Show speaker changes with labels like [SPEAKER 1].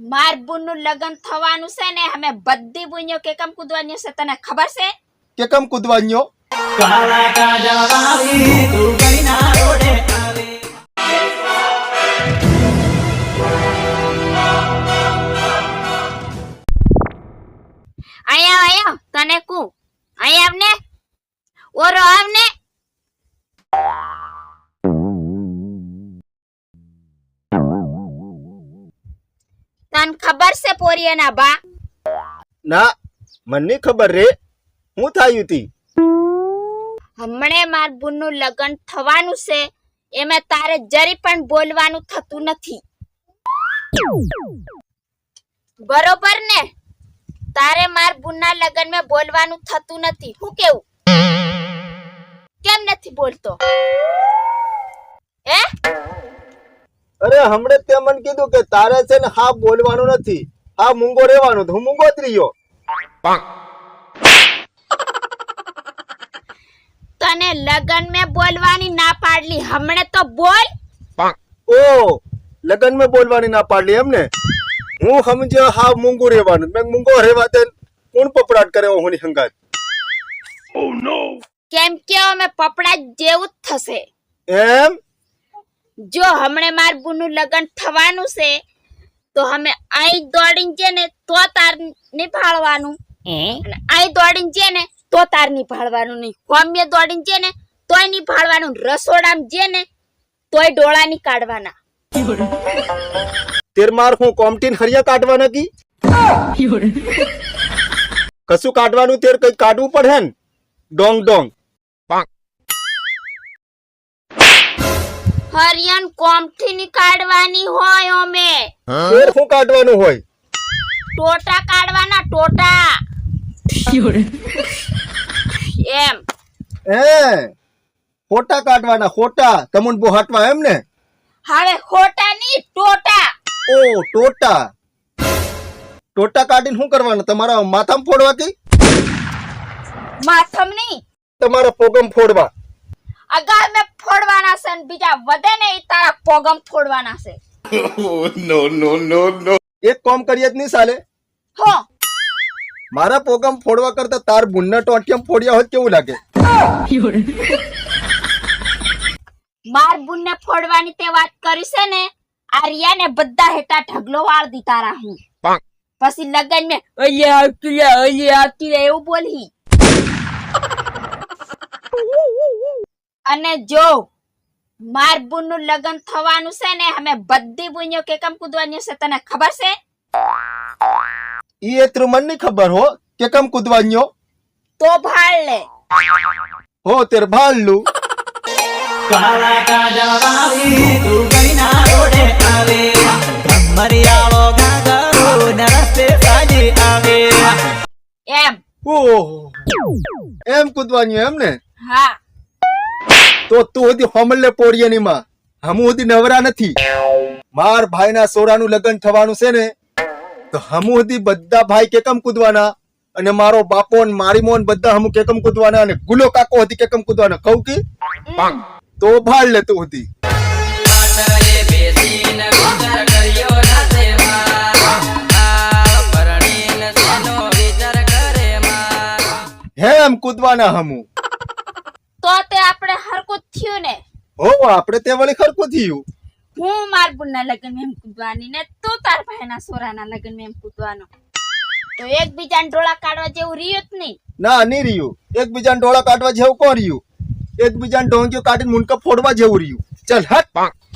[SPEAKER 1] માર બુનનું લગન થવાનું છે ને અમે બધી બુનીઓ કેકમ કૂદવાની છે તને ખબર છે
[SPEAKER 2] કેકમ કૂદવાન્યો
[SPEAKER 3] કાલા કાજા વાળી તું ગઈના રોડે આવે
[SPEAKER 1] આયા તને કુ આયા આવને ઓરો આવને તન ખબર છે પોરિયાના બા
[SPEAKER 2] ના મને નહીં ખબર રે હું થાયું તી
[SPEAKER 1] હમણે માર બુનનું લગન થવાનું છે એમાં તારે જરી પણ બોલવાનું થતું નથી બરોબર ને તારે માર બુનના લગનમાં બોલવાનું થતું નથી હું કેવું કેમ નથી બોલતો હે
[SPEAKER 2] અરે હમણે તે મને કીધું કે તારે છે ને હા બોલવાનું નથી હા મૂંગો રહેવાનું તો હું મૂંગો જ રહ્યો
[SPEAKER 1] તને લગન में બોલવાની ના પાડલી હમણે તો બોલ
[SPEAKER 2] ઓ લગન में બોલવાની ના પાડલી એમ ને હું સમજ્યો હા મૂંગો રહેવાનું મેં મૂંગો રહેવા દે કોણ પપડાટ કરે હોની હંગાત
[SPEAKER 1] કેમ કે અમે પપડા જેવું જ થશે
[SPEAKER 2] એમ
[SPEAKER 1] જો હમણે માર બુનું લગન થવાનું છે તો અમે આઈ દોડીને જે ને તો તાર નિભાળવાનું અને આઈ દોડીને જે ને તો તાર નિભાળવાનું નહીં કોમ્ય દોડીને જે ને તોય નિભાળવાનું રસોડામાં જે ને તોય ડોળા ની કાઢવાના
[SPEAKER 2] તેર માર હું કોમટીન હરિયા કાઢવા નથી કશું કાઢવાનું તેર કઈ કાઢવું પડે ને ડોંગ ડોંગ
[SPEAKER 1] હરિયન કોમથી ની કાઢવાની હોય અમે
[SPEAKER 2] તેર શું કાઢવાનું હોય
[SPEAKER 1] ટોટા કાઢવાના ટોટા એમ
[SPEAKER 2] ખોટા કાઢવાના ખોટા તમુન બોહાટવા એમ ને
[SPEAKER 1] હવે ખોટા ની ટોટા
[SPEAKER 2] ઓ ટોટા ટોટા કાઢીને શું કરવાના તમારા માથામાં ફોડવા કે
[SPEAKER 1] માથમ નહીં
[SPEAKER 2] તમારા પોગમ ફોડવા
[SPEAKER 1] અગાર મે ફોડવાના છે ને બીજા વધે ને ઈ તારા પોગમ ફોડવાના છે
[SPEAKER 2] નો એક કામ કરીએ જ નહીં સાલે
[SPEAKER 1] હો
[SPEAKER 2] મારા પોગમ ફોડવા કરતા તાર બુનના ટોટિયમ ફોડ્યા હોત કેવું લાગે
[SPEAKER 1] માર બુનને ફોડવાની તે વાત કરી છે ને આર્યા ને બધા હેટા ઢગલો વાળ દી તારા હું પછી લગન મે અલી આવતી એવું બોલી અને જો માર બુનનું લગન થવાનું છે ને અમે બધી બુનીઓ કેકમ કૂદવાની છે તને ખબર છે
[SPEAKER 2] ઈ એત્રુ મને નહીં ખબર હો કે કમ કૂદવાન્યો
[SPEAKER 1] તો ભાળ લે
[SPEAKER 2] હો તેર ભાળલું
[SPEAKER 3] કાલા કાજા વાળી તું ગઈના રોડે આવે ગમરિયાળો ગાગરો ને રસ્તે સાજી આવે
[SPEAKER 1] એમ
[SPEAKER 2] ઓહો એમ કૂદવાન્યો એમ ને
[SPEAKER 1] હા
[SPEAKER 2] તો તું હજી હોમલે પોડિયાની માં હમુ હજી નવરા નથી માર ભાઈના સોરાનું લગ્ન થવાનું છે ને તો હમુ હજી બધા ભાઈ કેકમ કૂદવાના અને મારો બાપો ને મારી મોન બધા હમુ કેકમ કૂદવાના અને ગુલો કાકો હતી કેકમ કૂદવાના કહું કે તો ભાળ લે તું હતી
[SPEAKER 3] પાટલે બેસીને વિચાર કર્યો રાતે માં આ પરણીને સેનો વિચાર કરે માં
[SPEAKER 2] હેમ કૂદવાના હમુ
[SPEAKER 1] તો તે આપણે હરકું થયું ને
[SPEAKER 2] હો આપણે તે વળી ખરકું થયું
[SPEAKER 1] હું માર બુનના લગન માં એમ કૂદવાની ને તું તાર ભાઈના સોરાના લગન માં એમ કૂદવાનો તો એકબીજાને ડોળા કાઢવા જેવું રહ્યું જ નહીં
[SPEAKER 2] ના નહીં રહ્યું એકબીજાને ડોળા કાઢવા જેવું કોણ રહ્યું એકબીજાને ડોંગીઓ કાઢીને મુનકા ફોડવા જેવું રહ્યું ચાલ હટ